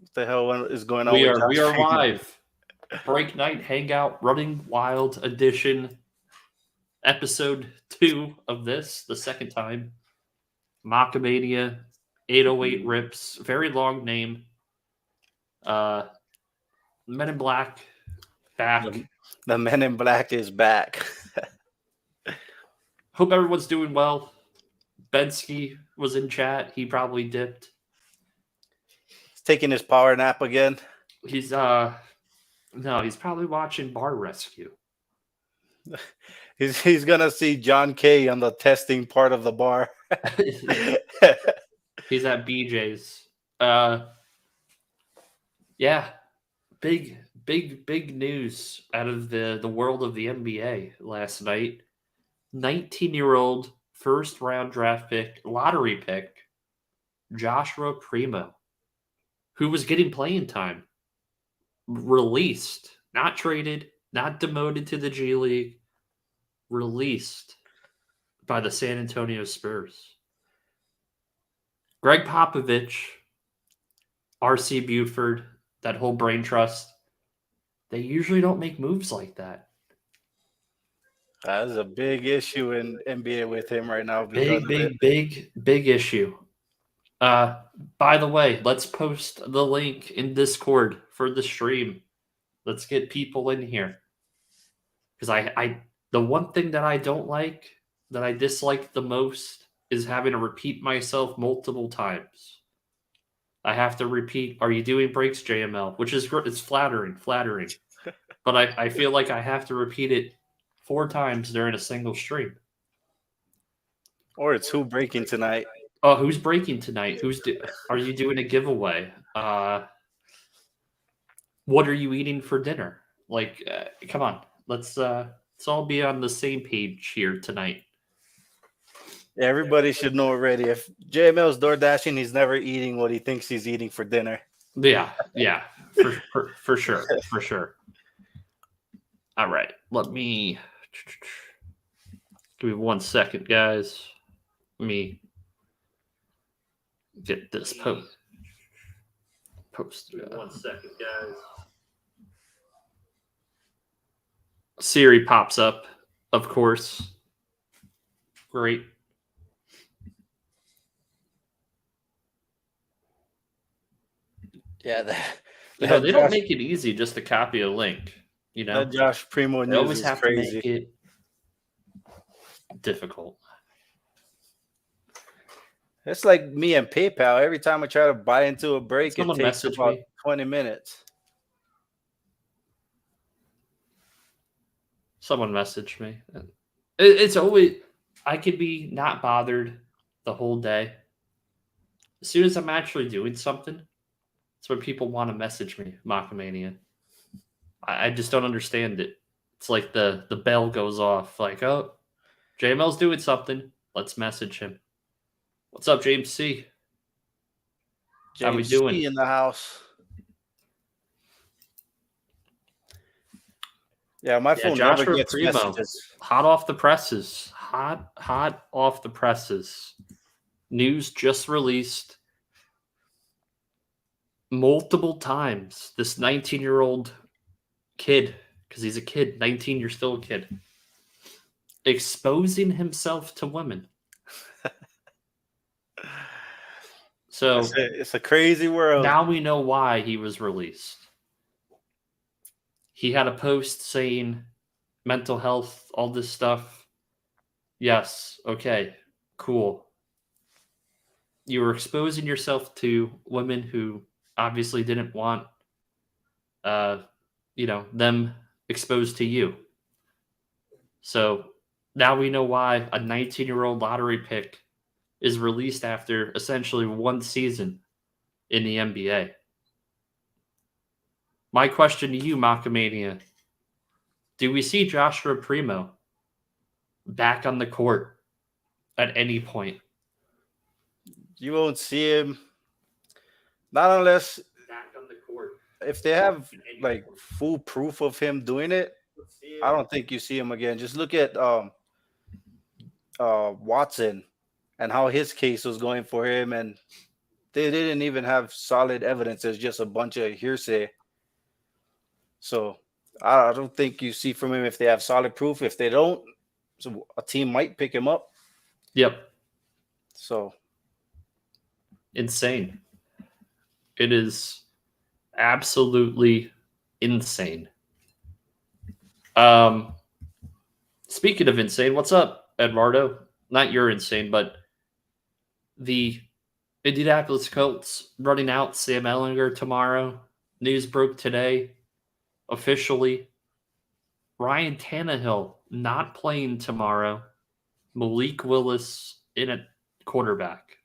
What the hell is going on We with are we Josh are Freeman? live. BreakNight Hangout, Running Wild Edition, episode 2 of this, the second time. Mockmania, 808 Rips, very long name. Uh, Men in Black, back. The, the Men in Black is back. Hope everyone's doing well. Bensky was in chat. He probably dipped. He's taking his power nap again. He's no, he's probably watching Bar Rescue. He's gonna see John Kay on the testing part of the bar. He's at BJ's. Yeah, big news out of the world of the NBA last night. 19-year-old first round draft pick, lottery pick, Joshua Primo, who was getting playing time, released, not traded, not demoted to the G League, released by the San Antonio Spurs. Greg Popovich, RC Buford, that whole brain trust, they usually don't make moves like that. That's a big issue in NBA with him right now because of it. Big issue. By the way, let's post the link in Discord for the stream. Let's get people in here. Because I the one thing that I don't like, that I dislike the most, is having to repeat myself multiple times. I have to repeat, are you doing breaks, JML? Which is it's flattering. But I feel like I have to repeat it 4 times during a single stream. Or it's who breaking tonight. Oh, who's breaking tonight? Are you doing a giveaway? What are you eating for dinner? Like, come on, let's all be on the same page here tonight. Everybody should know already. If JML's door dashing, he's never eating what he thinks he's eating for dinner. Yeah, for sure. All right, let me give me 1 second, guys. Let me get this post. Give me 1 second, guys. Siri pops up, of course. Great. Yeah, they don't make it easy just to copy a link. You know, that Josh Primo they news always is have crazy. to make it difficult. It's like me and PayPal. Every time I try to buy into a break, Someone it takes message about me. 20 minutes. Someone messaged me. It's always, I could be not bothered the whole day. As soon as I'm actually doing something, that's when people want to message me, Mockmania. I just don't understand it. It's like the bell goes off, like, oh, JML's doing something. Let's message him. What's up, James C? How we James doing? C in the house. Yeah, my phone never gets Primo, messages. hot off the presses. Hot off the presses. News just released multiple times. This 19-year-old kid, because he's a kid, 19, you're still a kid, exposing himself to women. So it's a crazy world. Now we know why he was released. He had a post saying mental health, all this stuff. Yes, okay, cool. You were exposing yourself to women who obviously didn't want them exposed to you. So now we know why a 19-year-old lottery pick is released after essentially 1 season in the NBA. My question to you, Mockmania, do we see Joshua Primo back on the court at any point? You won't see him. Not unless back on the court. If they have like full proof of him doing it, I don't think you see him again. Just look at Watson and how his case was going for him, and they didn't even have solid evidence. It's just a bunch of hearsay. So I don't think you see from him if they have solid proof. If they don't, so a team might pick him up. Yep. So Insane. It is absolutely insane. Speaking of insane, what's up, Eduardo? Not you're insane, but the Indianapolis Colts running out Sam Ehlinger tomorrow. News broke today. Officially, Ryan Tannehill not playing tomorrow. Malik Willis in at quarterback.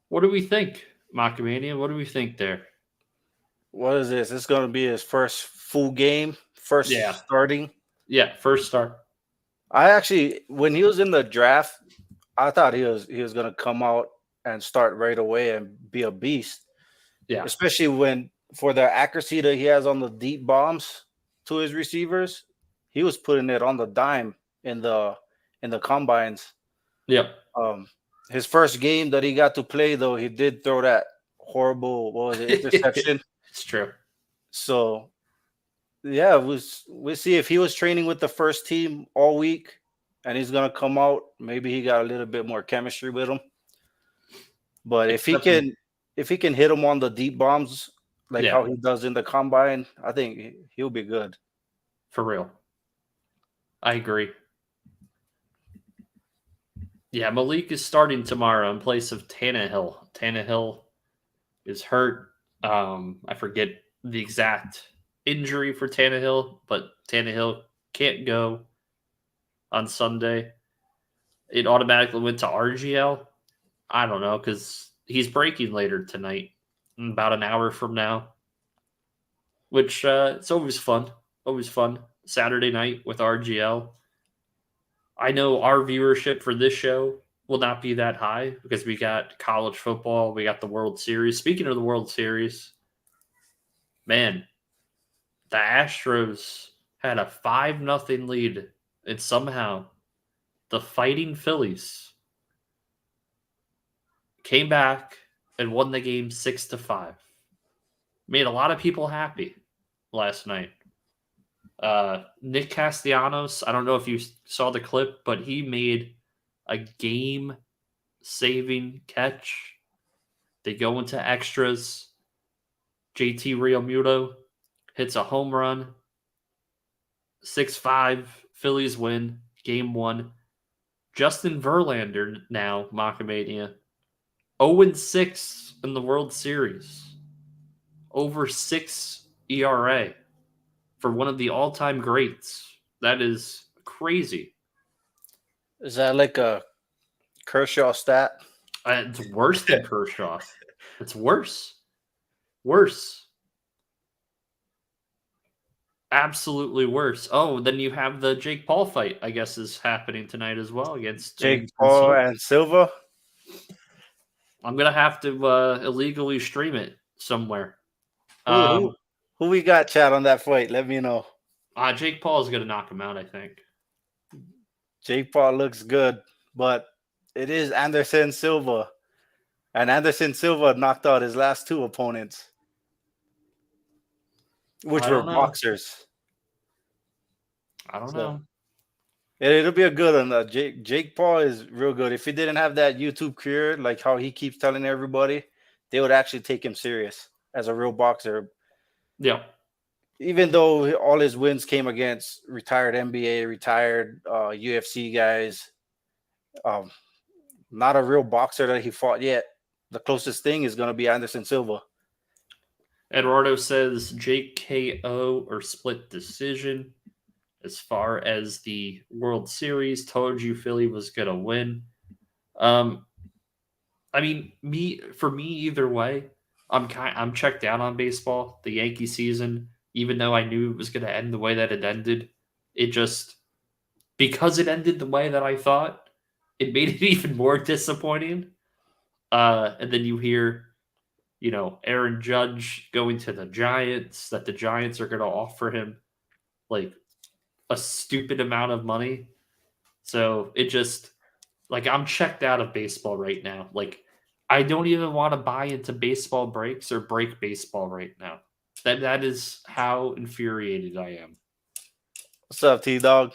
What do we think, Macamania? What do we think there? what is this? It's going to be his first full game, first starting. Yeah, first start. I actually, when he was in the draft, I thought he was going to come out and start right away and be a beast. Yeah, especially when for the accuracy that he has on the deep bombs to his receivers, he was putting it on the dime in the combines. Yep. His first game that he got to play, though, he did throw that horrible, what was it, interception. It's true. So, yeah, we'll see if he was training with the first team all week and he's going to come out. Maybe he got a little bit more chemistry with him. But if he can hit him on the deep bombs like how he does in the combine, I think he'll be good. For real. I agree. Yeah, Malik is starting tomorrow in place of Tannehill. Tannehill is hurt. I forget the exact injury for Tannehill, but Tannehill can't go on Sunday. It automatically went to RGL. I don't know, because he's breaking later tonight, about an hour from now, which it's always fun. Always fun. Saturday night with RGL. I know our viewership for this show will not be that high because we got college football, we got the World Series. Speaking of the World Series, man, the Astros had a 5-0 lead, and somehow the Fighting Phillies came back and won the game 6-5. Made a lot of people happy last night. Nick Castellanos, I don't know if you saw the clip, but he made a game-saving catch. They go into extras. JT Realmuto hits a home run. 6-5, Phillies win game 1. Justin Verlander now, Macamania, 0-6 in the World Series. Over 6 ERA. For one of the all-time greats. That is crazy. Is that like a Kershaw stat? It's worse than Kershaw. It's worse. Worse. Absolutely worse. Oh, then you have the Jake Paul fight, I guess, is happening tonight as well against Jake Paul and Silva. I'm going to have to illegally stream it somewhere. Who we got, Chad, on that fight? Let me know. Jake Paul is going to knock him out, I think. Jake Paul looks good, but it is Anderson Silva. And Anderson Silva knocked out his last 2 opponents, which were boxers. I don't know. It'll be a good one. Jake Paul is real good. If he didn't have that YouTube career, like how he keeps telling everybody, they would actually take him serious as a real boxer. Yeah. Even though all his wins came against retired NBA, retired UFC guys, not a real boxer that he fought yet. The closest thing is going to be Anderson Silva. Eduardo says Jake KO or split decision. As far as the World Series, told you Philly was going to win. I mean, for me, either way, I'm checked out on baseball. The Yankee season, even though I knew it was going to end the way that it ended, it just, because it ended the way that I thought, it made it even more disappointing. And then you hear, Aaron Judge going to the Giants, that the Giants are going to offer him like a stupid amount of money. So it just, like, I'm checked out of baseball right now. Like, I don't even want to buy into baseball breaks or break baseball right now. That is how infuriated I am. What's up, T Dog?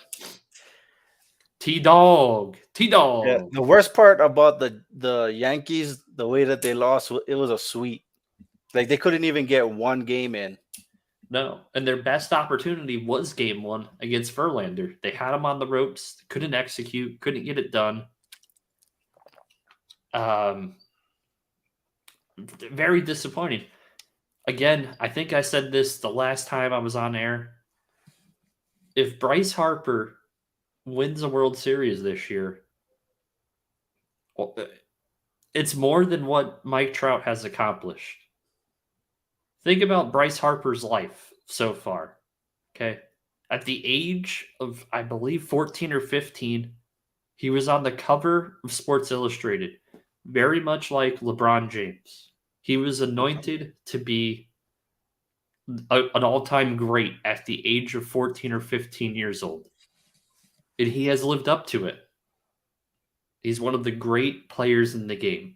T-Dog. Yeah, T-Dog. the worst part about the Yankees, the way that they lost, it was a sweep. Like they couldn't even get one game in. No. And their best opportunity was game 1 against Verlander. They had him on the ropes, couldn't execute, couldn't get it done. Very disappointing. Again, I think I said this the last time I was on air. If Bryce Harper wins a World Series this year, it's more than what Mike Trout has accomplished. Think about Bryce Harper's life so far. Okay. At the age of, I believe, 14 or 15, he was on the cover of Sports Illustrated, very much like LeBron James. He was anointed to be an all time great at the age of 14 or 15 years old. And he has lived up to it. He's one of the great players in the game.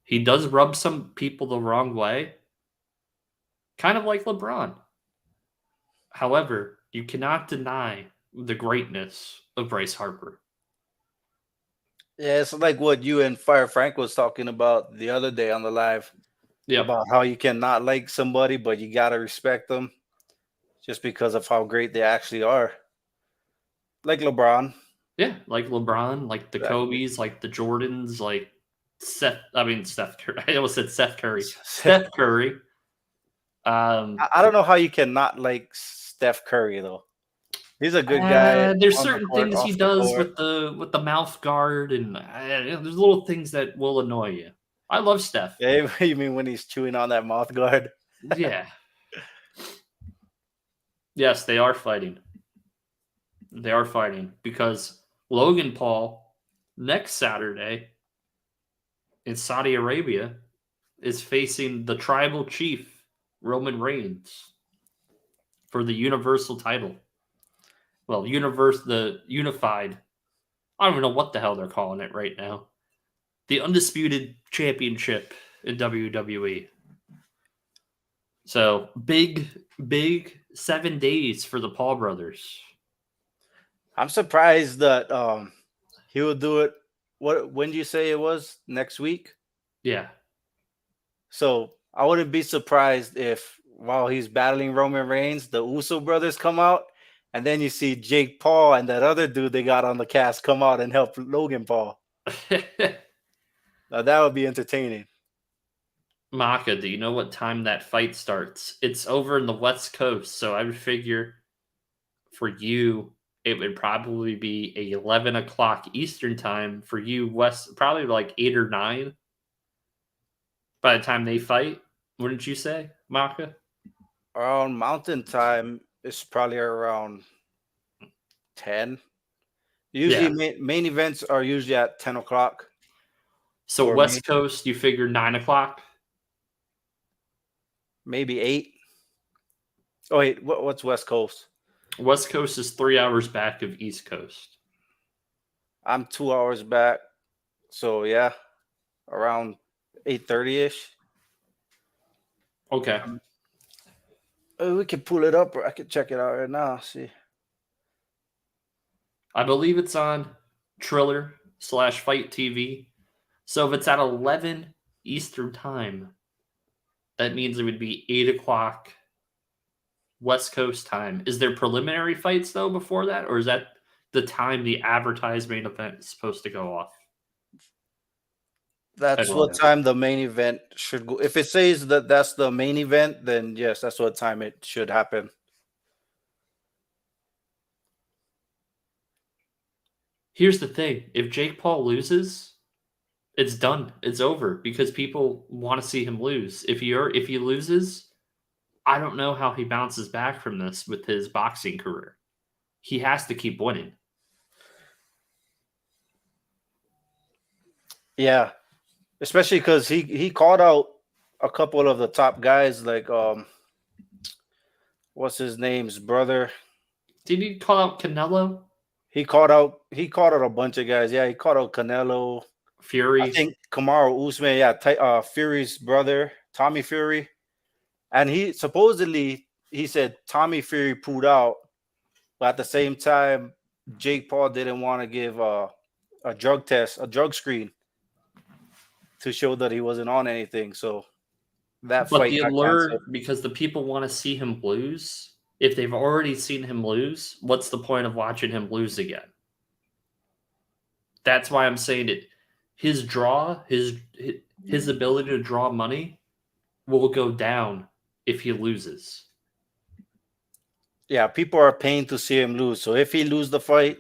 He does rub some people the wrong way, kind of like LeBron. However, you cannot deny the greatness of Bryce Harper. Yeah, it's like what you and Fire Frank was talking about the other day on the live Yep. about how you cannot like somebody, but you gotta respect them just because of how great they actually are. Like LeBron. Yeah, like LeBron, like the Exactly. Kobe's, like the Jordans, like Steph Curry. I almost said Seth Curry. Steph Curry. I don't know how you cannot like Steph Curry though. He's a good guy There's on the certain court, things he off the does court. with the mouth guard, and there's little things that will annoy you. I love Steph. Yeah, you mean when he's chewing on that mouth guard? Yeah. Yes, they are fighting. They are fighting because Logan Paul next Saturday in Saudi Arabia is facing the tribal chief Roman Reigns for the universal title. Well, the unified. I don't even know what the hell they're calling it right now. The undisputed championship in WWE. So big 7 days for the Paul brothers. I'm surprised that he will do it. When do you say it was? Next week? Yeah. So I wouldn't be surprised if while he's battling Roman Reigns, the Uso brothers come out, and then you see Jake Paul and that other dude they got on the cast come out and help Logan Paul. Now that would be entertaining. Maka, do you know what time that fight starts? It's over in the West Coast, so I would figure for you it would probably be 11 o'clock Eastern time. For you, West, probably like 8 or 9 by the time they fight. Wouldn't you say, Maka? Around Mountain Time is probably around 10. Usually, Yeah. main events are usually at 10 o'clock So for me, West Coast, you figure 9 o'clock? maybe 8. Oh, wait, what's West Coast? West Coast is 3 hours back of East Coast. I'm 2 hours back. So, yeah, around 8:30 ish. Okay. We can pull it up or I can check it out right now. See. I believe it's on Triller/Fight TV. So if it's at 11 Eastern time, that means it would be 8 o'clock West Coast time. Is there preliminary fights though before that, or is that the time the advertised main event is supposed to go off? That's what Eduardo. time the main event should go. If it says that that's the main event, then yes, that's what time it should happen. Here's the thing: if Jake Paul loses, it's done. It's over because people want to see him lose. If he loses, I don't know how he bounces back from this with his boxing career. He has to keep winning. Yeah, especially because he called out a couple of the top guys, like what's his name's brother. Did he call out Canelo? He called out a bunch of guys. Yeah, he called out Canelo. Fury. I think Kamaru Usman, Fury's brother, Tommy Fury. And he supposedly he said Tommy Fury pulled out, but at the same time, Jake Paul didn't want to give a drug test, a drug screen to show that he wasn't on anything. So that But fight the got allure, canceled. because the people want to see him lose. If they've already seen him lose, what's the point of watching him lose again? That's why I'm saying it. His ability to draw money will go down if he loses. Yeah, people are paying to see him lose. So if he loses the fight,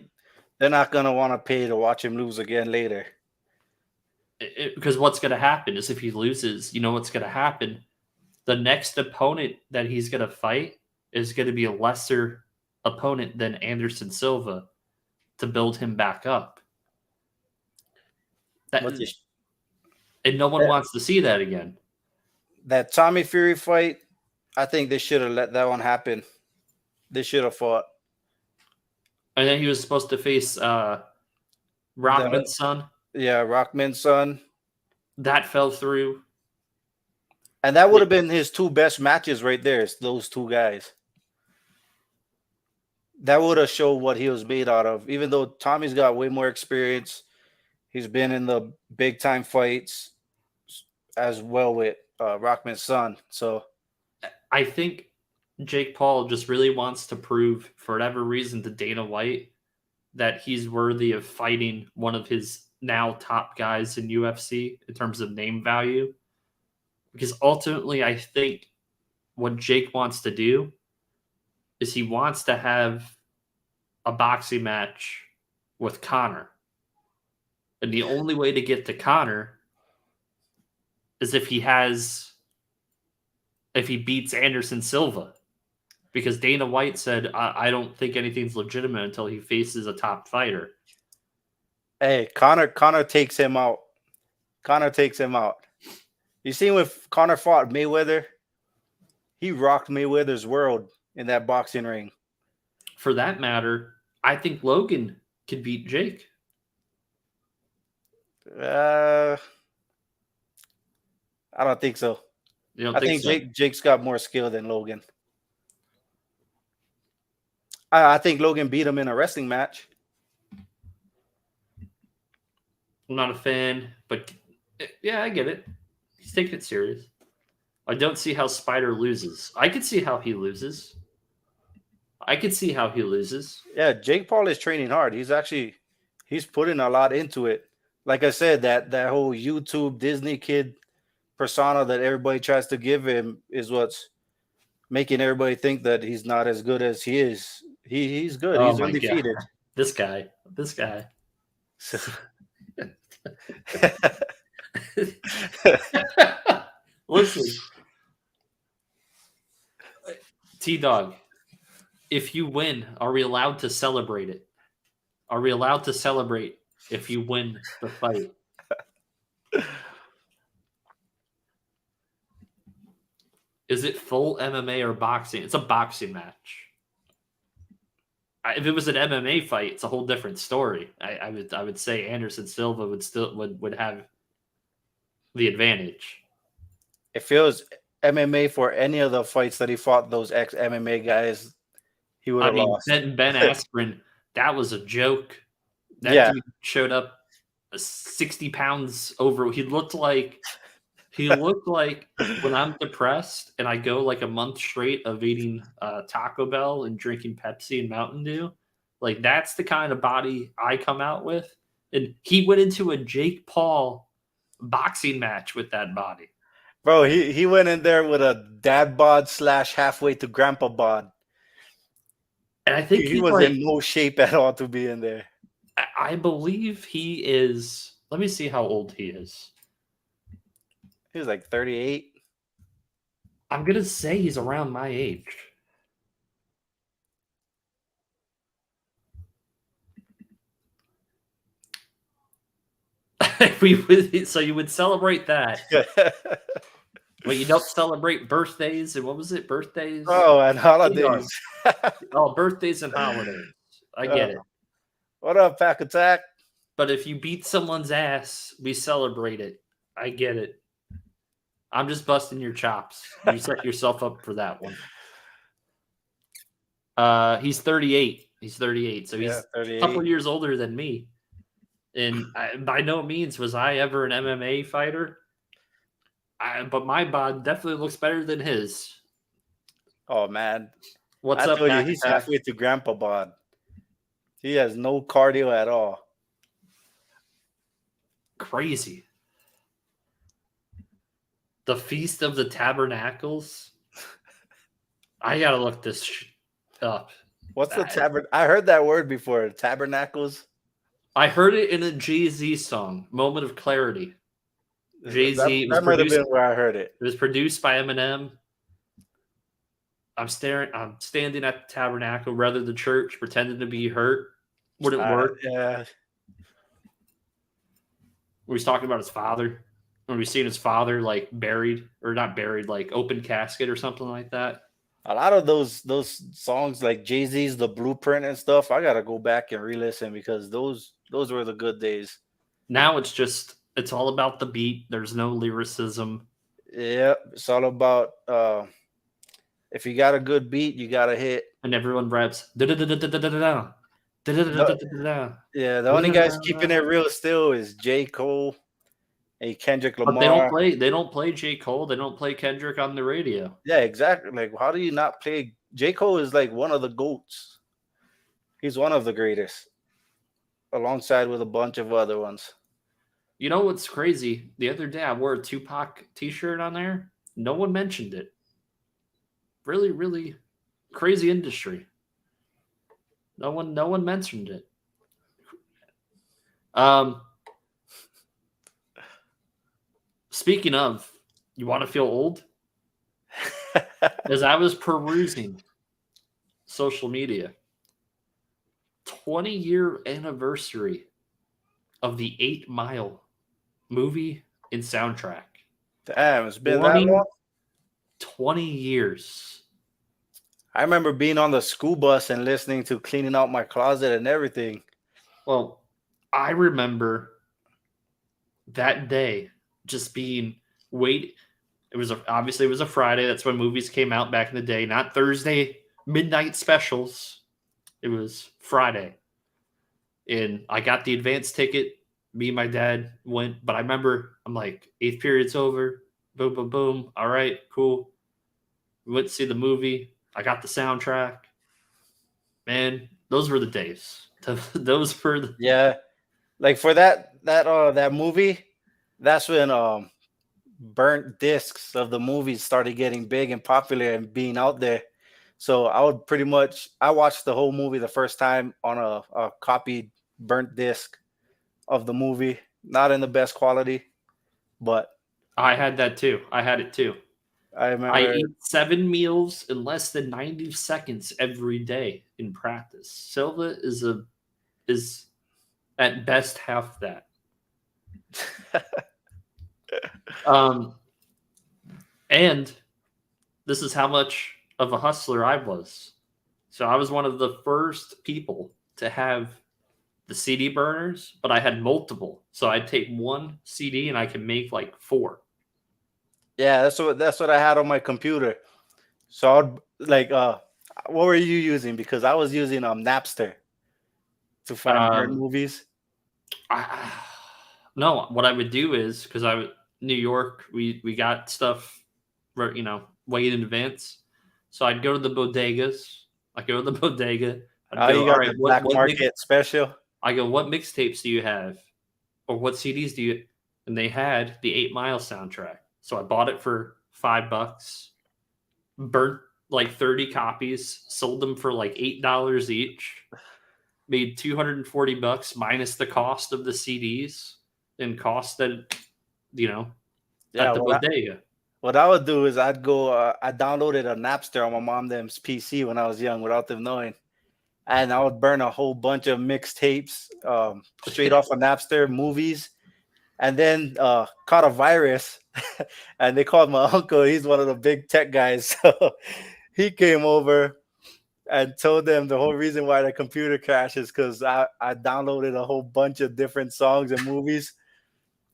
they're not gonna want to pay to watch him lose again later. Because what's going to happen is if he loses, you know what's going to happen? The next opponent that he's going to fight is going to be a lesser opponent than Anderson Silva to build him back up. And no one wants to see that again. That Tommy Fury fight, I think they should have let that one happen. They should have fought. And then he was supposed to face Rockman's son. Yeah, Rockman's son. That fell through. And that would have been his two best matches right there. It's those two guys. That would have showed what he was made out of. Even though Tommy's got way more experience, he's been in the big time fights as well with Rockman's son. So I think Jake Paul just really wants to prove, for whatever reason, to Dana White that he's worthy of fighting one of his now top guys in UFC in terms of name value. Because ultimately, I think what Jake wants to do is he wants to have a boxing match with Conor. And the only way to get to Conor is if he beats Anderson Silva. Because Dana White said, I don't think anything's legitimate until he faces a top fighter. Hey, Conor takes him out. Conor takes him out. You see when Conor fought Mayweather? He rocked Mayweather's world in that boxing ring. For that matter, I think Logan could beat Jake. I don't think so. You don't I think think so? Jake's got more skill than Logan. I think Logan beat him in a wrestling match. I'm not a fan, but yeah, I get it. He's taking it serious. I don't see how Spider loses. I could see how he loses. Yeah, Jake Paul is training hard. He's putting a lot into it. Like I said, that whole YouTube Disney kid persona that everybody tries to give him is what's making everybody think that he's not as good as he is. He's good. Oh He's my undefeated. God. This guy. So, Listen, T-Dog, if you win, are we allowed to celebrate it? Are we allowed to celebrate if you win the fight? Is it full MMA or boxing? It's a boxing match. If it was an MMA fight, it's a whole different story. I would say Anderson Silva would have the advantage. if it was MMA for any of the fights that he fought those ex-MMA guys, he would have lost. Ben Askren, that was a joke. That dude showed up 60 pounds over. He looked like when I'm depressed and I go like a month straight of eating Taco Bell and drinking Pepsi and Mountain Dew. Like that's the kind of body I come out with. And he went into a Jake Paul boxing match with that body. Bro, he went in there with a dad bod / halfway to grandpa bod. And I think he was in no shape at all to be in there. I believe he is. Let me see how old he is. He was like 38. I'm going to say he's around my age. So you would celebrate that. But you don't celebrate birthdays and what was it? Birthdays? Oh, and holidays. Oh, birthdays and holidays. I get it. What up, Pack Attack? But if you beat someone's ass, we celebrate it. I get it. I'm just busting your chops. You set yourself up for that one. He's 38. He's 38, so he's a 38. couple years older than me. And by no means was I ever an MMA fighter. But my bod definitely looks better than his. Oh man, What's I up, told you Backpack? he's halfway to Grandpa bod. He has no cardio at all. Crazy. The Feast of the Tabernacles. I gotta look this up. What's the tabernacle? I heard that word before. Tabernacles. I heard it in a Jay-Z song, "Moment of Clarity." Jay-Z. That might have been where I heard it. It was produced by Eminem. I'm standing at the tabernacle, rather the church, pretending to be hurt. Would it work? Yeah. Where he's talking about his father. When we seen his father like buried, or not buried, like open casket or something like that. A lot of those songs like Jay-Z's The Blueprint and stuff, I gotta go back and re-listen because those were the good days. Now it's all about the beat. There's no lyricism. Yeah, it's all about if you got a good beat, you got to hit. And everyone raps. Yeah, the only guys keeping it real still is J. Cole and Kendrick Lamar. But they don't play J. Cole. They don't play Kendrick on the radio. Yeah, exactly. Like, how do you not play? J. Cole is like one of the GOATs. He's one of the greatest, alongside with a bunch of other ones. You know what's crazy? The other day I wore a Tupac t-shirt on there. No one mentioned it. Really, really crazy industry. No one mentioned it. Speaking of, you want to feel old? As I was perusing social media, 20-year anniversary of the 8 Mile movie and soundtrack. Damn, it's been that long? 20 years. I remember being on the school bus and listening to Cleaning Out My Closet and everything. Well, I remember that day just being obviously it was a Friday. That's when movies came out back in the day, not Thursday midnight specials. It was Friday. And I got the advance ticket. Me and my dad went, but I remember I'm like, 8th period's over. Boom, boom, boom. All right, cool. We went to see the movie. I got the soundtrack. Man, those were the days. Those were the like for that movie, that's when burnt discs of the movies started getting big and popular and being out there. So I watched the whole movie the first time on a copied burnt disc of the movie, not in the best quality, but I had that too. I had it too. I remember I eat 7 meals in less than 90 seconds every day in practice. Silva is at best half that. And this is how much of a hustler I was. So I was one of the first people to have the CD burners, but I had multiple. So I'd take one CD and I could make like 4. Yeah, that's what I had on my computer. So I'd what were you using? Because I was using Napster to find burnt movies. No, what I would do is, because New York, we got stuff, way in advance. So I'd go to the bodegas. You got the black market special. I go, what mixtapes do you have? Or what CDs do you? And they had the 8 Mile soundtrack. So I bought it for $5, burnt like 30 copies, sold them for like $8 each, made $240 minus the cost of the CDs and cost that, at the bodega. What I would do is I downloaded a Napster on my mom's PC when I was young without them knowing. And I would burn a whole bunch of mixtapes straight off of Napster, movies, and then caught a virus. And they called my uncle. He's one of the big tech guys. So he came over and told them the whole reason why the computer crashes because I downloaded a whole bunch of different songs and movies,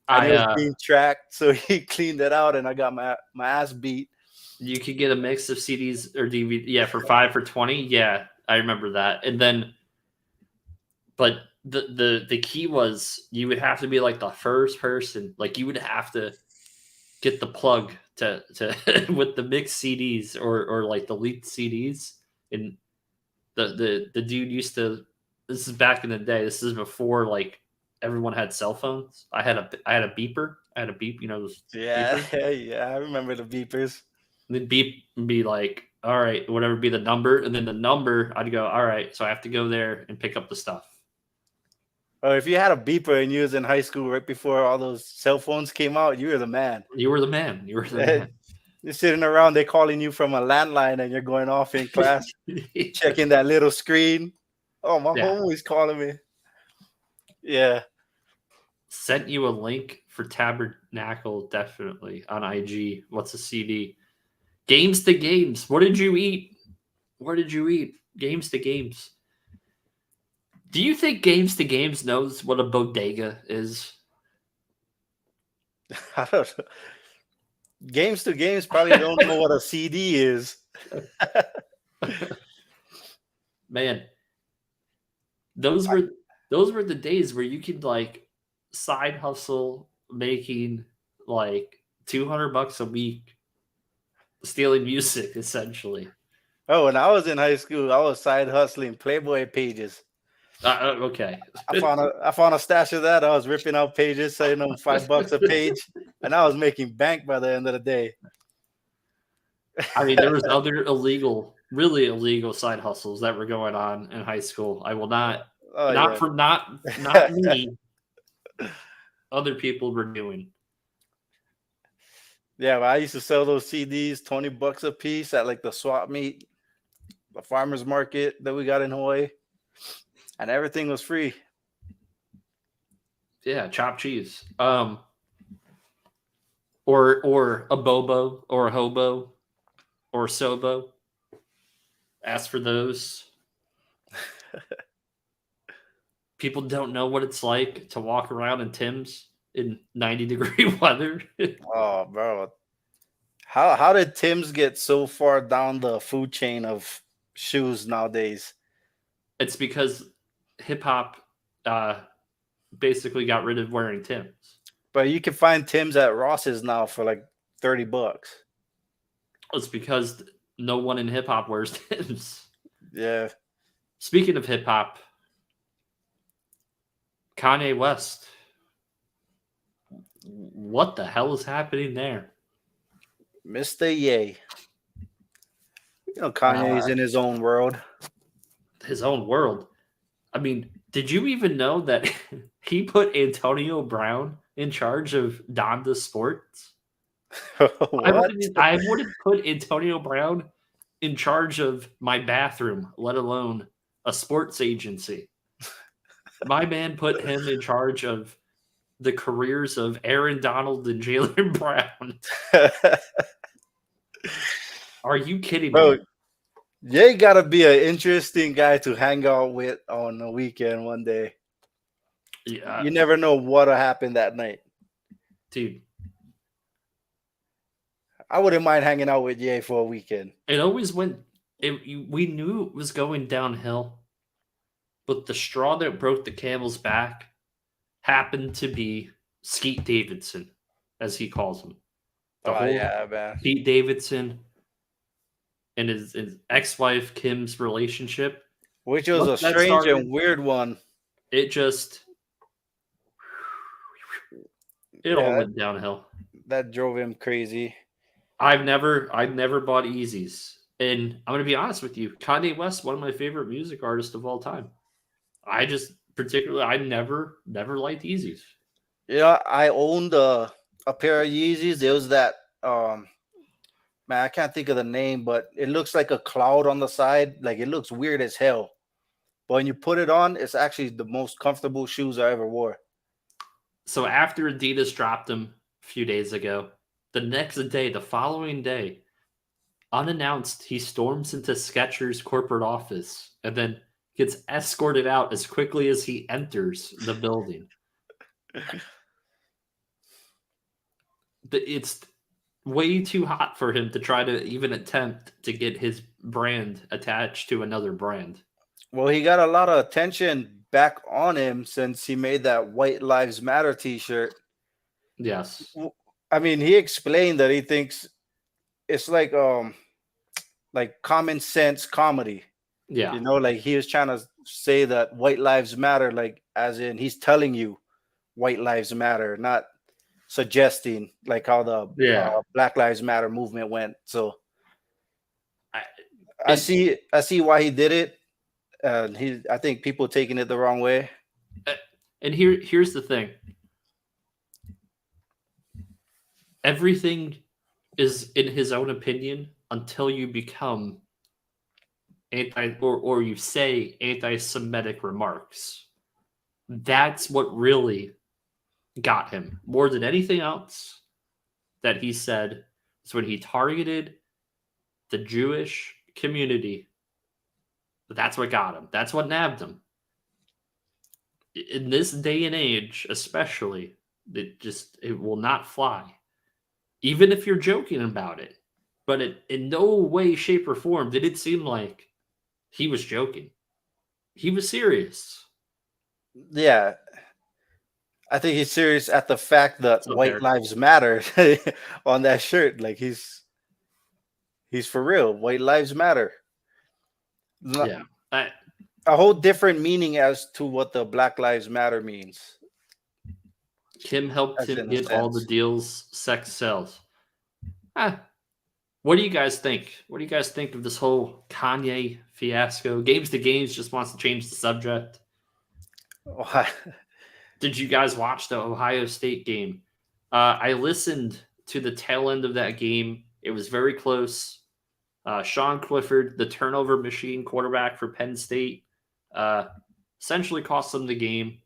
and it I was being tracked. So he cleaned it out, and I got my ass beat. You could get a mix of CDs or DVD. Yeah, for 5 for 20. Yeah, I remember that. And then, but the key was you would have to be like the first person. Like you would have to get the plug to with the mixed CDs or like the leaked CDs. And the dude used to. This is back in the day. This is before like everyone had cell phones. I had a beeper. I had a beep. You know those Yeah, beepers. yeah, I remember the beepers. The beep would be like, all right, whatever be the number, and then the number, I'd go, all right, so I have to go there and pick up the stuff. Or if you had a beeper and you was in high school right before all those cell phones came out, you were the man. You were the man. You were the man. You're sitting around, they calling you from a landline, and you're going off in class, checking that little screen. Oh, my Yeah. homie's calling me. Yeah. Sent you a link for Tabernacle, definitely on IG. What's a CD? Games to Games. What did you eat? What did you eat? Games to Games. Do you think Games to Games knows what a bodega is? I don't know. Games to Games probably don't know what a CD is. Man, those were the days where you could like side hustle making like $200 a week stealing music essentially. Oh, when I was in high school, I was side hustling Playboy pages. Okay. I found a stash of that. I was ripping out pages, selling them $5 a page, and I was making bank by the end of the day. I mean, there was other really illegal side hustles that were going on in high school. I will not not me. Other people were doing. Yeah, but I used to sell those CDs $20 a piece at like the swap meet, the farmers market that we got in Hawaii, and everything was free. Yeah, chopped cheese. Or a bobo or a hobo or sobo. Ask for those. People don't know what it's like to walk around in Tim's in 90-degree weather. Oh, bro. How did Tim's get so far down the food chain of shoes nowadays? It's because hip hop basically got rid of wearing Tim's. But you can find Tim's at Ross's now for like $30. It's because no one in hip hop wears Tim's. Yeah. Speaking of hip hop, Kanye West. What the hell is happening there? Mr. Ye. You know, Kanye's in his own world. His own world. I mean, did you even know that he put Antonio Brown in charge of Donda Sports? I wouldn't put Antonio Brown in charge of my bathroom, let alone a sports agency. My man put him in charge of the careers of Aaron Donald and Jaylen Brown. Are you kidding Bro, me? Ye gotta be an interesting guy to hang out with on the weekend one day. Yeah, You never know what'll happen that night. dude. I wouldn't mind hanging out with Ye for a weekend. It always went. We knew it was going downhill, but the straw that broke the camel's back happened to be Skeet Davidson, as he calls him. Yeah, man. Pete Davidson and his ex-wife Kim's relationship, Which was a strange and weird one. It all went downhill. That drove him crazy. I've never bought Yeezys. And I'm gonna be honest with you, Kanye West, one of my favorite music artists of all time. I never liked Yeezys. Yeah, I owned a pair of Yeezys. There was that man, I can't think of the name, but it looks like a cloud on the side. Like it looks weird as hell. But when you put it on, it's actually the most comfortable shoes I ever wore. So after Adidas dropped them a few days ago, the following day, unannounced, he storms into Skechers' corporate office and then gets escorted out as quickly as he enters the building. It's way too hot for him to try to even attempt to get his brand attached to another brand. Well, he got a lot of attention back on him since he made that White Lives Matter T-shirt. Yes. I mean, he explained that he thinks it's like common sense comedy. Yeah. You know, like he was trying to say that white lives matter, like as in he's telling you white lives matter, not suggesting like how the Black Lives Matter movement went. So I see why he did it. I think people taking it the wrong way. And here's the thing. Everything is in his own opinion until you become or you say anti-Semitic remarks. That's what really got him more than anything else that he said. is when he targeted the Jewish community. That's what got him. That's what nabbed him. In this day and age, especially, it will not fly. Even if you're joking about it. But in no way, shape, or form did it seem like he was joking. He was serious. Yeah. I think he's serious at the fact that white lives matter on that shirt. Like he's for real. White lives matter. Yeah. A whole different meaning as to what the Black Lives Matter means. Kim helped him get all the deals, sex sells. What do you guys think? What do you guys think of this whole Kanye fiasco? Games to Games just wants to change the subject. Did you guys watch the Ohio State game? I listened to the tail end of that game. It was very close. Sean Clifford, the turnover machine quarterback for Penn State, essentially cost them the game.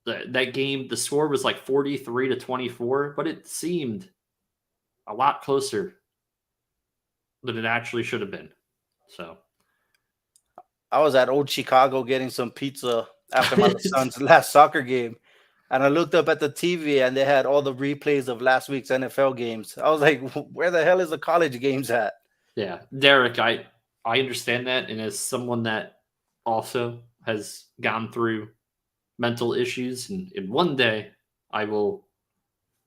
That game, the score was like 43-24, but it seemed a lot closer than it actually should have been. So I was at Old Chicago getting some pizza after my son's last soccer game, and I looked up at the TV and they had all the replays of last week's NFL games. I was like, where the hell is the college games at? Yeah, Derek, I understand that, and as someone that also has gone through mental issues, and one day I will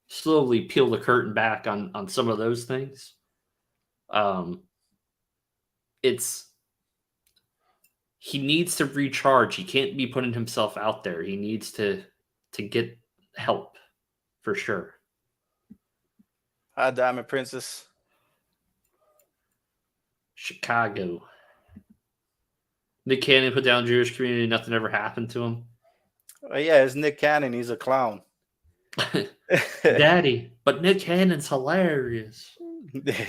slowly peel the curtain back on some of those things. He needs to recharge. He can't be putting himself out there. He needs to get help for sure. Hi, Diamond Princess. Chicago. Nick Cannon put down Jewish community. Nothing ever happened to him. Yeah, it's Nick Cannon. He's a clown. Daddy, but Nick Cannon's hilarious.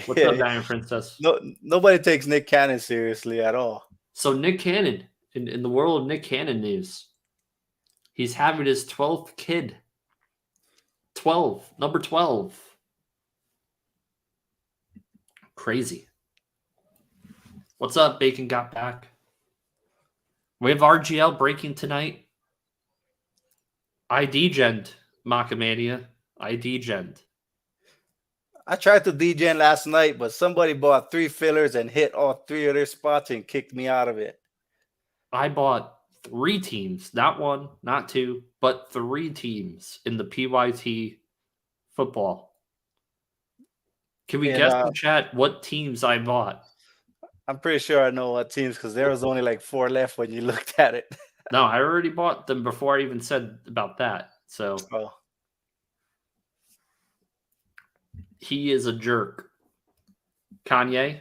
What's up, Diamond Princess? Nobody takes Nick Cannon seriously at all. So Nick Cannon, in the world of Nick Cannon news, he's having his 12th kid. 12, number 12. Crazy. What's up, Bacon Got Back? We have RGL breaking tonight. I degened, Macamania. I degened. I tried to degen last night, but somebody bought 3 fillers and hit all 3 of their spots and kicked me out of it. I bought 3 teams, not 1, not 2, but 3 teams in the PYT football. Can we guess in chat what teams I bought? I'm pretty sure I know what teams because there was only like 4 left when you looked at it. No, I already bought them before I even said about that. So he is a jerk. Kanye's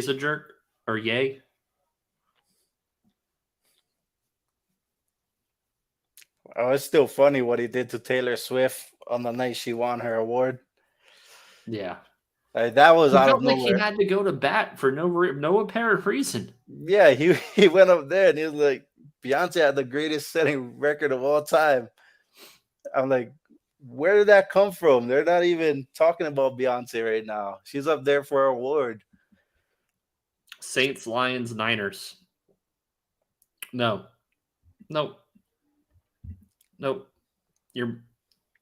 a jerk, or yay? Oh, it's still funny what he did to Taylor Swift on the night she won her award. Yeah. That was out of nowhere. Like he had to go to bat for no apparent reason. Yeah, he went up there and he was like, Beyonce had the greatest selling record of all time. I'm like, Where did that come from? They're not even talking about Beyonce right now. She's up there for an award. Saints, Lions, Niners. No, no, no. You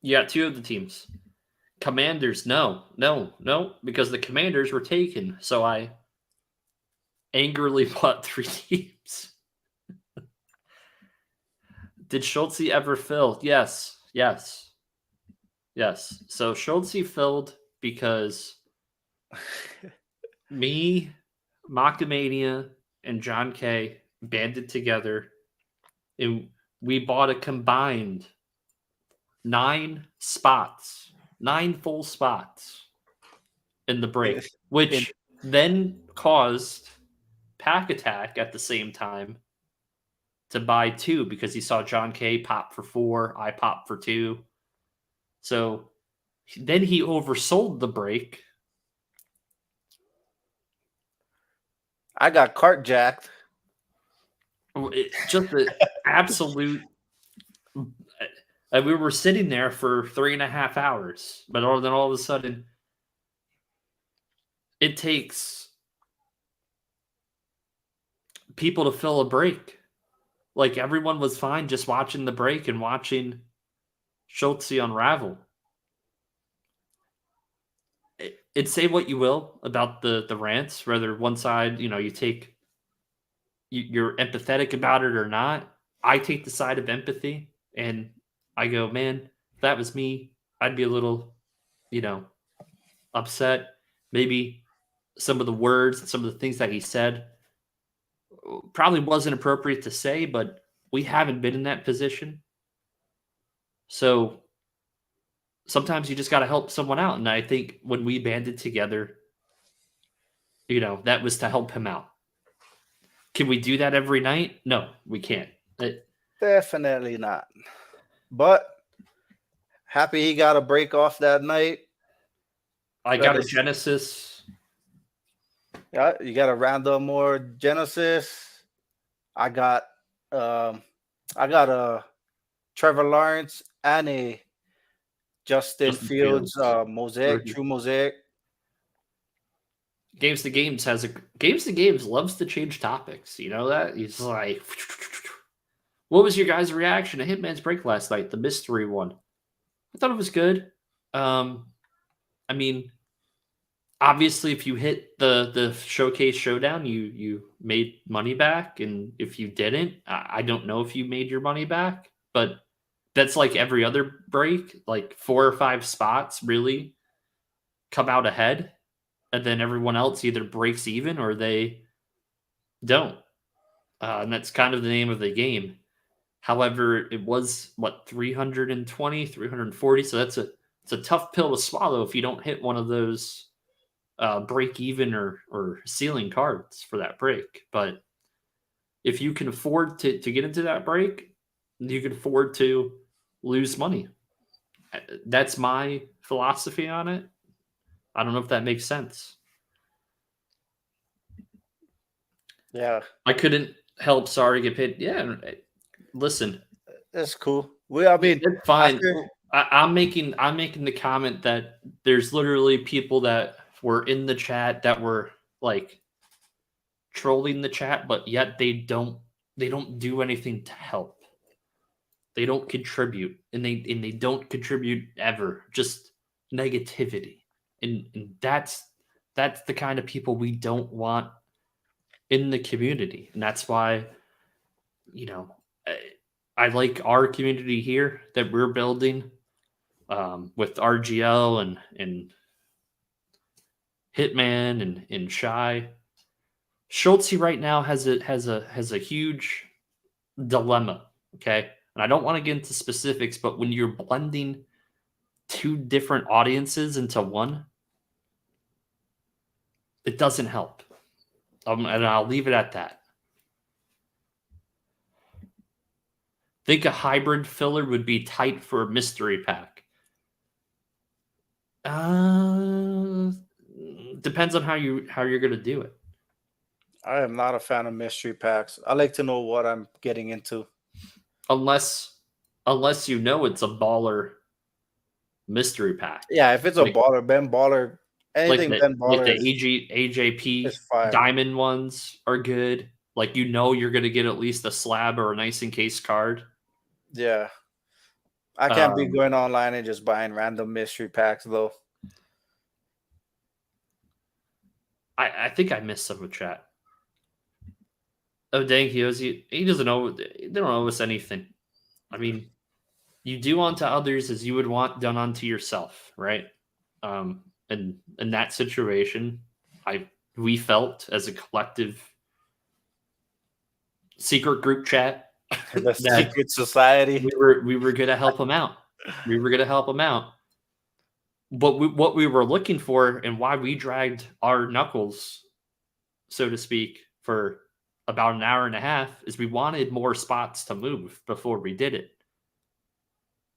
got two of the teams. Commanders, no, no, no, because the Commanders were taken. So I angrily bought three teams. Did Schultze ever fill? Yes, yes, yes. So Schultze filled because me, Macamania, and John K banded together and we bought a combined 9 full spots in the break, In which then caused Pack Attack at the same time to buy 2 because he saw John K pop for 4, I pop for 2. So then he oversold the break. I got cart jacked. Just the absolute. We were sitting there for 3.5 hours, but then all of a sudden, it takes people to fill a break. Like everyone was fine just watching the break and watching Schultze unravel. It say what you will about the rants, whether one side, you're empathetic about it or not. I take the side of empathy and I go, man, if that was me, I'd be a little, upset. Maybe some of the words and some of the things that he said probably wasn't appropriate to say, but we haven't been in that position. So sometimes you just got to help someone out. And I think when we banded together, that was to help him out. Can we do that every night? No, we can't. Definitely not. But happy he got a break off that night. I got a Genesis. Yeah, you got a Randall Moore Genesis. I got a Trevor Lawrence and a Justin Fields mosaic, true mosaic. Games to Games loves to change topics. You know that? He's like, what was your guys' reaction to Hitman's break last night? The mystery one. I thought it was good. I mean, obviously, if you hit the showcase showdown, you made money back, and if you didn't, I don't know if you made your money back, but that's like every other break. Like 4 or 5 spots really come out ahead, and then everyone else either breaks even or they don't, and that's kind of the name of the game. However, it was 320, 340, so it's a tough pill to swallow if you don't hit one of those break even or ceiling cards for that break. But if you can afford to get into that break, you can afford to lose money. That's my philosophy on it. I don't know if that makes sense. Yeah. I couldn't help sorry get paid. Yeah. Listen. That's cool. Well, I mean, it's fine. I'm making the comment that there's literally people that were in the chat that were like trolling the chat, but yet they don't do anything to help. They don't contribute, and they don't contribute ever. Just negativity, and that's the kind of people we don't want in the community, and that's why I like our community here that we're building with RGL and Hitman and Shy. Schultze right now has a huge dilemma. Okay, and I don't want to get into specifics, but when you're blending 2 different audiences into one, it doesn't help. And I'll leave it at that. Think a hybrid filler would be tight for a mystery pack. Depends on how you're going to do it. I am not a fan of mystery packs. I like to know what I'm getting into. Unless you know it's a baller mystery pack. Yeah, if it's a Like- baller, Ben Baller, anything Ben like Baller the is AJP fire. diamond ones are good. Like you're gonna get at least a slab or a nice encased card. Yeah. I can't be going online and just buying random mystery packs though. I think I missed some of chat. Oh dang, he doesn't know. They don't owe us anything. I mean, you do unto others as you would want done unto yourself, right? And in that situation, we felt as a collective secret group chat The that secret society. we were gonna help him out. We were gonna help him out. But what we were looking for and why we dragged our knuckles, so to speak, for about an hour and a half is we wanted more spots to move before we did it.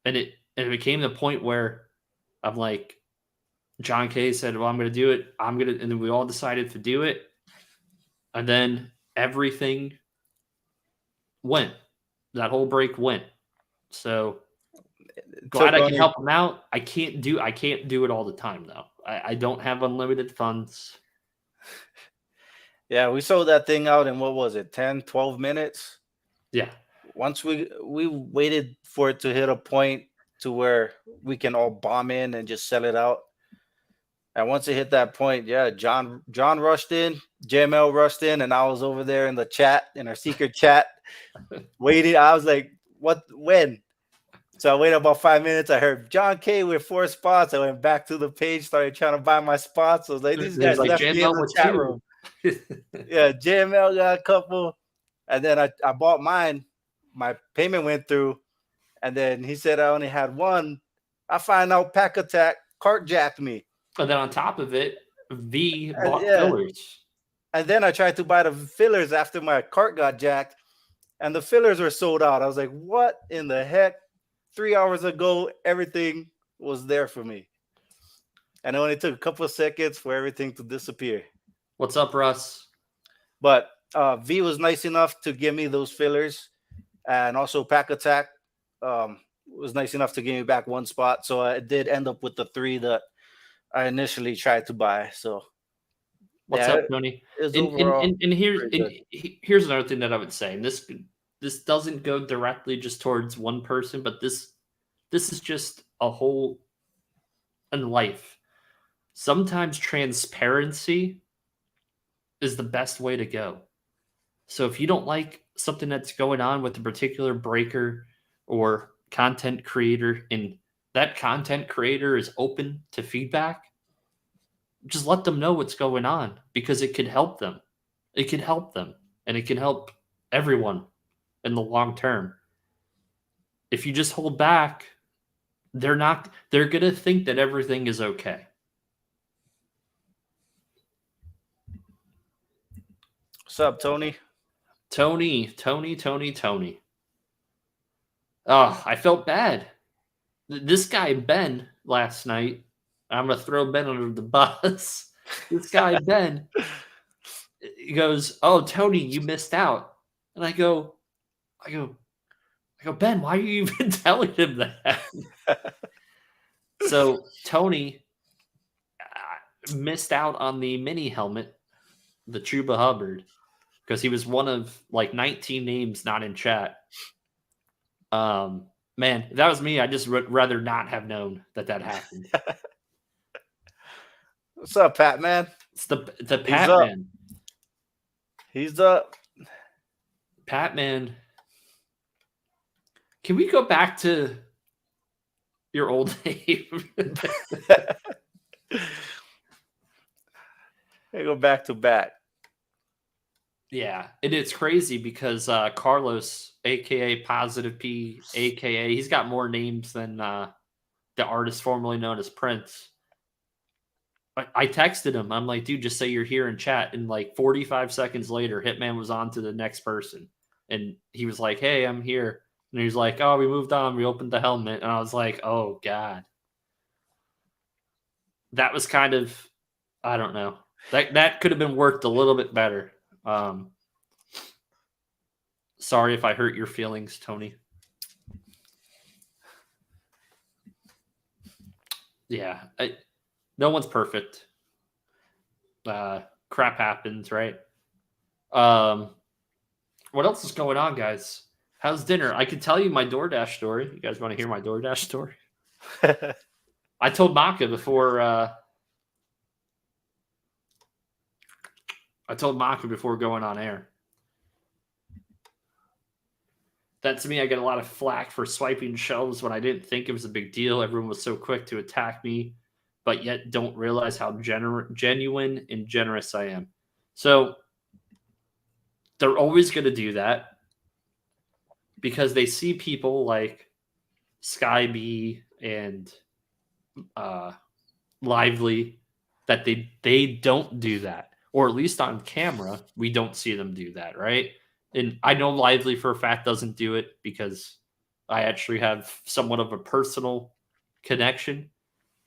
And it became the point where I'm like, John Kay said, well, I'm going to do it. And then we all decided to do it. And then everything went. That whole break went. So glad I can help him out. I can't do it all the time though. I don't have unlimited funds. Yeah, we sold that thing out in what was it, 10, 12 minutes? Yeah. Once we waited for it to hit a point to where we can all bomb in and just sell it out. And once it hit that point, yeah, John rushed in, JML rushed in, and I was over there in the chat, in our secret chat, waiting. I was like, what, when? So I waited about 5 minutes. I heard John K with 4 spots. I went back to the page, started trying to buy my spots. I was like, these guys left me in the chat room. Yeah, JML got a couple. And then I bought mine. My payment went through. And then he said I only had one. I find out Pack Attack cart jacked me. And then on top of it, V bought fillers. And then I tried to buy the fillers after my cart got jacked. And the fillers were sold out. I was like, what in the heck? 3 hours ago, everything was there for me. And it only took a couple of seconds for everything to disappear. What's up, Russ? But V was nice enough to give me those fillers. And also Pack Attack was nice enough to give me back one spot. So I did end up with the 3 that I initially tried to buy. So what's up, Tony? And here's another thing that I would say. And this doesn't go directly just towards one person, but this is just a whole in life. Sometimes transparency is the best way to go. So if you don't like something that's going on with a particular breaker or content creator, and that content creator is open to feedback, just let them know what's going on, because it could help them. It could help them, and it can help everyone in the long term. If you just hold back, they're going to think that everything is okay. What's up, Tony? Tony. Oh, I felt bad. This guy, Ben, last night, I'm going to throw Ben under the bus. This guy, Ben, he goes, oh, Tony, you missed out. And I go, Ben, why are you even telling him that? So Tony missed out on the mini helmet, the Chuba Hubbard, because he was one of like 19 names not in chat. Man, if that was me, I just would rather not have known that happened. What's up, Pat Man? It's the Pat Man. He's up. Pat Man. Can we go back to your old name? They go back to back. Yeah, and it's crazy because Carlos, aka Positive P, aka he's got more names than the artist formerly known as Prince. I texted him. I'm like, dude, just say you're here in chat. And like 45 seconds later, Hitman was on to the next person, and he was like, "Hey, I'm here." And he was like, "Oh, we moved on. We opened the helmet." And I was like, "Oh God." That was kind of, I don't know. That could have been worked a little bit better. Sorry if I hurt your feelings, Tony. Yeah, no one's perfect. Crap happens, right? What else is going on, guys? How's dinner? I can tell you my DoorDash story. You guys want to hear my DoorDash story? I told Maka before. I told Maka before going on air. That to me, I get a lot of flack for swiping shelves when I didn't think it was a big deal. Everyone was so quick to attack me, but yet don't realize how genuine and generous I am. So they're always going to do that because they see people like Sky B and Lively that they don't do that, or at least on camera we don't see them do that, right? And I know Lively for a fact doesn't do it because I actually have somewhat of a personal connection.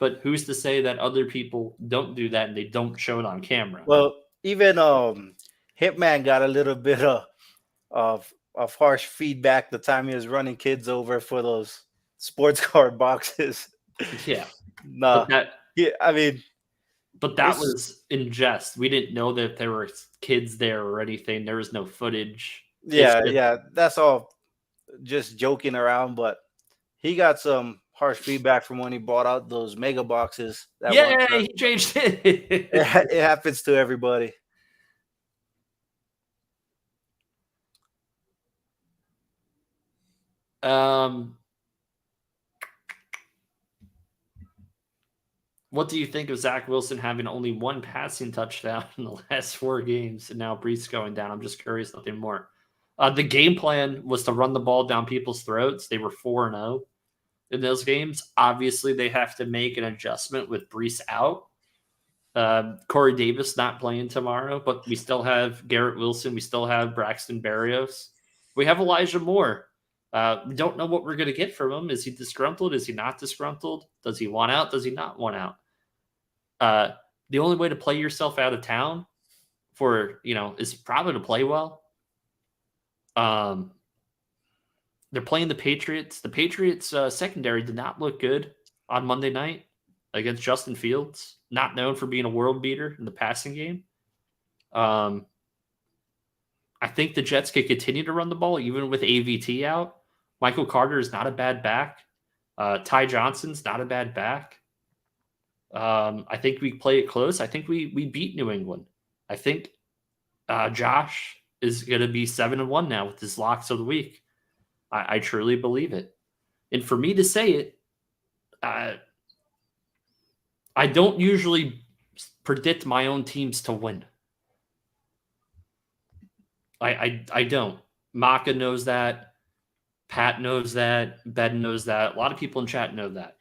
But who's to say that other people don't do that and they don't show it on camera? Well, even Hitman got a little bit of harsh feedback the time he was running kids over for those sports card boxes. Yeah, Nah, yeah, I mean, but that was in jest. We didn't know that there were kids there or anything. There was no footage. Yeah, that's all just joking around, but he got some harsh feedback from when he bought out those mega boxes. He changed it. It happens to everybody. What do you think of Zach Wilson having only one passing touchdown in the last 4 games and now Brees going down? I'm just curious, nothing more. The game plan was to run the ball down people's throats. They were 4-0 in those games. Obviously, they have to make an adjustment with Brees out. Corey Davis not playing tomorrow, but we still have Garrett Wilson. We still have Braxton Berrios. We have Elijah Moore. We don't know what we're going to get from him. Is he disgruntled? Is he not disgruntled? Does he want out? Does he not want out? The only way to play yourself out of town is probably to play well. They're playing the Patriots. The Patriots secondary did not look good on Monday night against Justin Fields, not known for being a world beater in the passing game. I think the Jets could continue to run the ball even with AVT out. Michael Carter is not a bad back. Ty Johnson's not a bad back. I think we play it close. I think we beat New England. I think Josh is going to be 7-1 now with his locks of the week. I truly believe it. And for me to say it, I don't usually predict my own teams to win. I don't. Maka knows that. Pat knows that. Ben knows that. A lot of people in chat know that.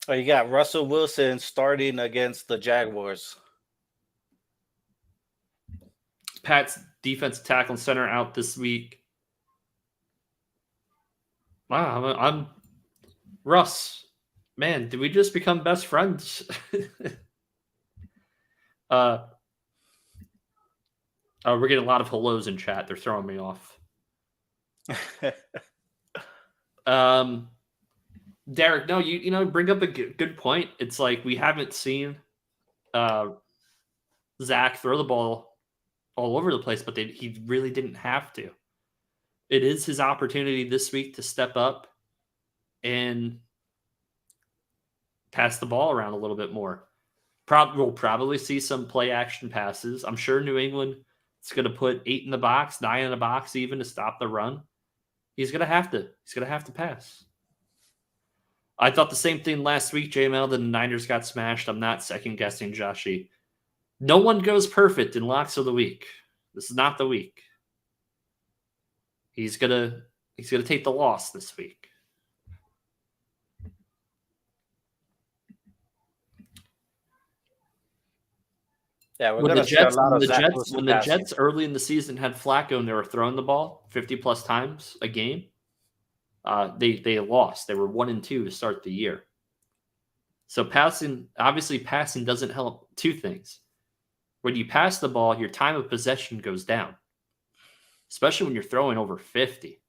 Oh, you got Russell Wilson starting against the Jaguars. Pat's defensive tackle and center out this week. Wow, I'm Russ. Man, did we just become best friends? We're getting a lot of hellos in chat. They're throwing me off. Derek, no, you bring up a good point. It's like we haven't seen Zach throw the ball all over the place, but he really didn't have to. It is his opportunity this week to step up and pass the ball around a little bit more. We'll probably see some play action passes. I'm sure New England is going to put 8 in the box, 9 in the box, even to stop the run. He's going to have to. He's going to have to pass. I thought the same thing last week, JML. The Niners got smashed. I'm not second guessing Joshy. No one goes perfect in locks of the week. This is not the week. He's gonna take the loss this week. Yeah, when the Jets early in the season had Flacco and they were throwing the ball 50+ times a game, they lost. They were 1-2 to start the year. So passing doesn't help. 2 things. When you pass the ball, your time of possession goes down, especially when you're throwing over 50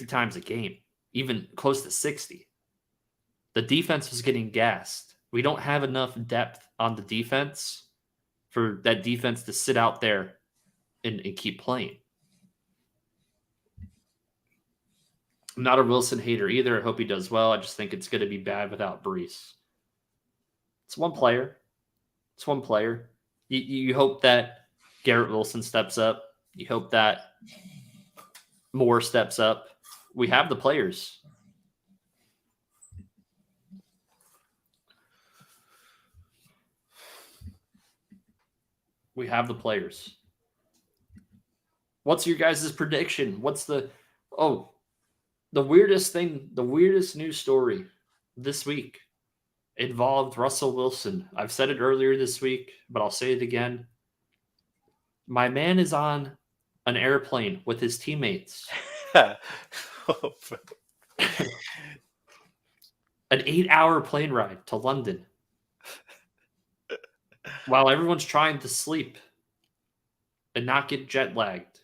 times a game. even close to 60. The defense was getting gassed. We don't have enough depth on the defense for that defense to sit out there and keep playing. I'm not a Wilson hater either. I hope he does well. I just think it's going to be bad without Brees. It's one player. It's one player. You hope that Garrett Wilson steps up. You hope that Moore steps up. We have the players. We have the players. What's your guys' prediction? What's the weirdest thing, the weirdest news story this week involved Russell Wilson. I've said it earlier this week, but I'll say it again. My man is on an airplane with his teammates. An 8-hour plane ride to London. While everyone's trying to sleep and not get jet lagged.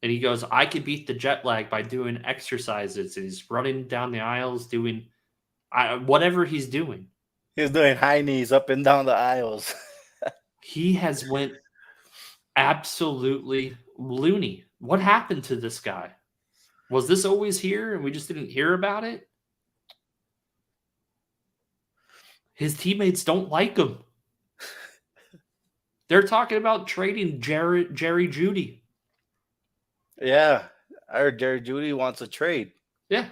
And he goes, I could beat the jet lag by doing exercises. And he's running down the aisles, doing whatever he's doing. He's doing high knees up and down the aisles. He has went absolutely loony. What happened to this guy? Was this always here and we just didn't hear about it? His teammates don't like him. They're talking about trading Jerry Jeudy. Yeah, I heard Jerry Jeudy wants a trade. Yeah.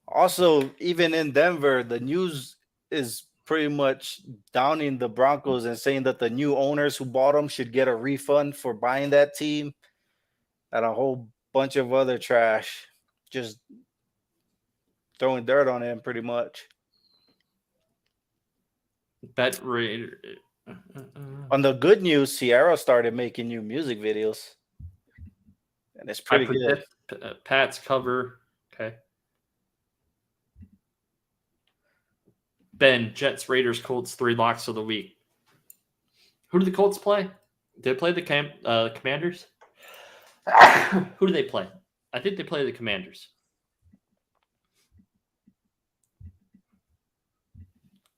Also, even in Denver, the news is pretty much downing the Broncos and saying that the new owners who bought them should get a refund for buying that team, and a whole bunch of other trash. Just throwing dirt on him pretty much. Bet rate. On the good news, Sierra started making new music videos. And it's pretty good. Pat's cover. Okay. Ben, Jets, Raiders, Colts, 3 locks of the week. Who do the Colts play? Did they play the Commanders? Who do they play? I think they play the Commanders.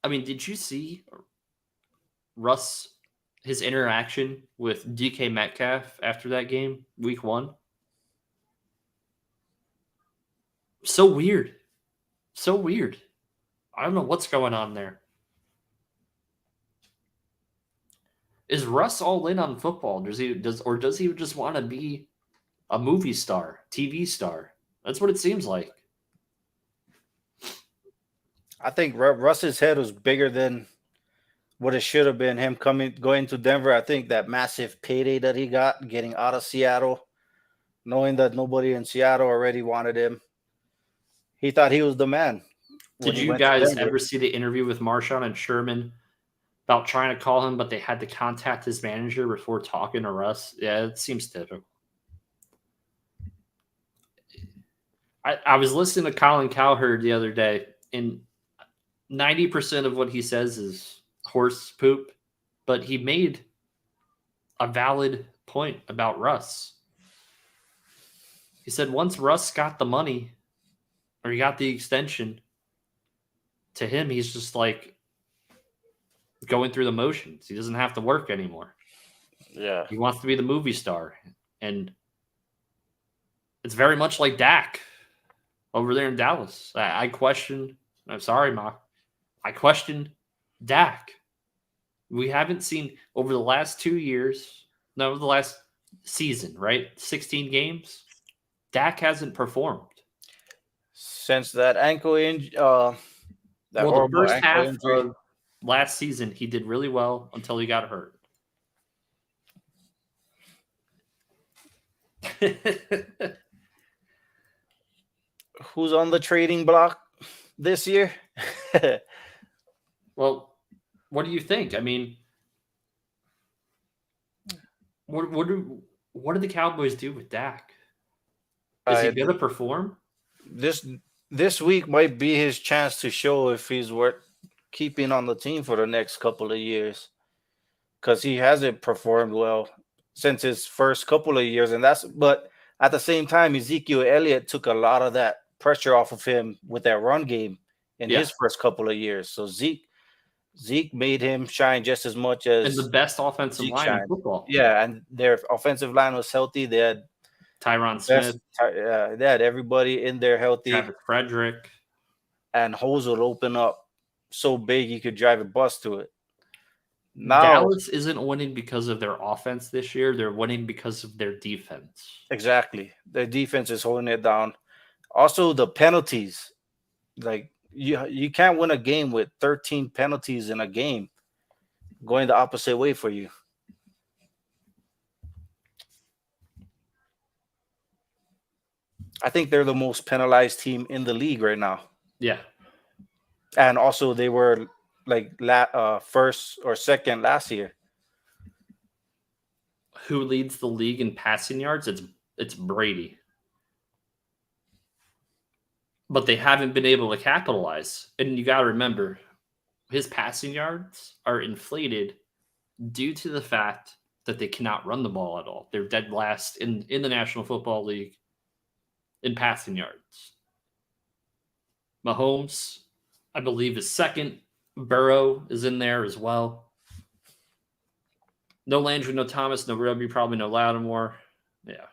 I mean, did you see Russ, his interaction with DK Metcalf after that game, week 1? So weird. So weird. I don't know what's going on there. Is Russ all in on football? Does he just want to be a movie star, TV star? That's what it seems like. I think Russ's head was bigger than what it should have been. Him going to Denver. I think that massive payday that he got getting out of Seattle, knowing that nobody in Seattle already wanted him. He thought he was the man. Did you guys ever see the interview with Marshawn and Sherman about trying to call him, but they had to contact his manager before talking to Russ? Yeah, it seems typical. I was listening to Colin Cowherd the other day, and 90% of what he says is horse poop, but he made a valid point about Russ. He said once Russ got the money, or he got the extension, to him, he's just like going through the motions. He doesn't have to work anymore. Yeah. He wants to be the movie star. And it's very much like Dak over there in Dallas. I question Dak. We haven't seen over the last 2 years, no, the last season, right? 16 games. Dak hasn't performed. Since that ankle injury, the first half of last season, he did really well until he got hurt. Who's on the trading block this year? Well, what do you think? I mean, what do the Cowboys do with Dak? Is he going to perform? This week might be his chance to show if he's worth keeping on the team for the next couple of years, because he hasn't performed well since his first couple of years, but at the same time, Ezekiel Elliott took a lot of that pressure off of him with that run game in Yeah. his first couple of years. So Zeke made him shine just as much And as the best offensive Zeke line in shined. football. Yeah, and their offensive line was healthy. They had Tyron best. Smith, They had everybody in there healthy, Travis Frederick. and holes would open up so big you could drive a bus to it. Now, Dallas isn't winning because of their offense this year. They're winning because of their defense. exactly, their defense is holding it down. Also, the penalties. Like you can't win a game with 13 penalties in a game going the opposite way for you. I think they're the most penalized team in the league right now. Yeah. And also they were like first or second last year. Who leads the league in passing yards? It's Brady. But they haven't been able to capitalize. And you got to remember, his passing yards are inflated due to the fact that they cannot run the ball at all. They're dead last in the National Football League in passing yards. Mahomes, I believe, is second. Burrow is in there as well. No Landry, no Thomas, no Roby, probably no Lattimore. Yeah.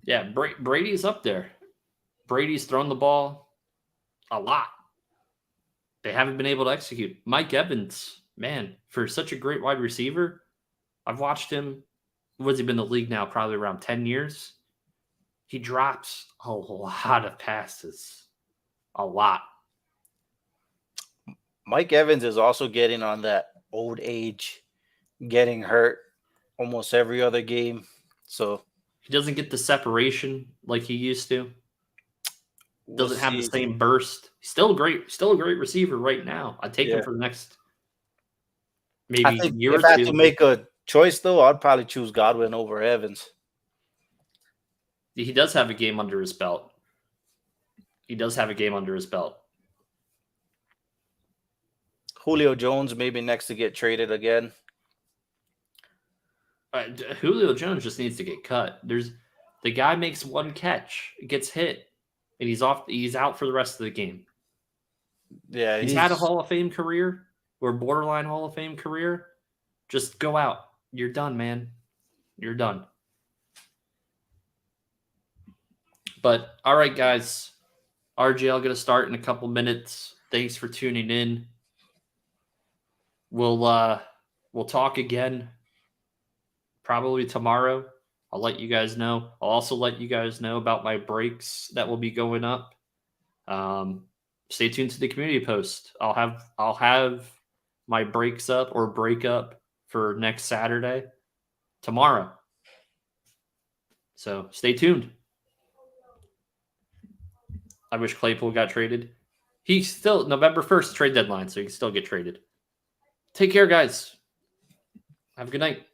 Yeah, Brady's up there. Brady's thrown the ball a lot. They haven't been able to execute. Mike Evans, man, for such a great wide receiver, I've watched him. What's he been in the league now? Probably around 10 years. He drops a lot of passes. A lot. Mike Evans is also getting on that old age, getting hurt almost every other game. So he doesn't get the separation like he used to. Doesn't have the same burst. Still a great receiver right now. I'd take him for the next maybe year or two. If I had to make a choice, though, I'd probably choose Godwin over Evans. He does have a game under his belt. Julio Jones maybe next to get traded again. Julio Jones just needs to get cut. The guy makes one catch, gets hit, and he's off. He's out for the rest of the game. Yeah, he's had a Hall of Fame career or borderline Hall of Fame career. Just go out. You're done, man. You're done. But all right, guys. RGL going to start in a couple minutes. Thanks for tuning in. We'll talk again probably tomorrow. I'll let you guys know. I'll also let you guys know about my breaks that will be going up. Stay tuned to the community post. I'll have my breaks up or break up for next Saturday tomorrow. So stay tuned. I wish Claypool got traded. He's still November 1st trade deadline, so he can still get traded. Take care, guys. Have a good night.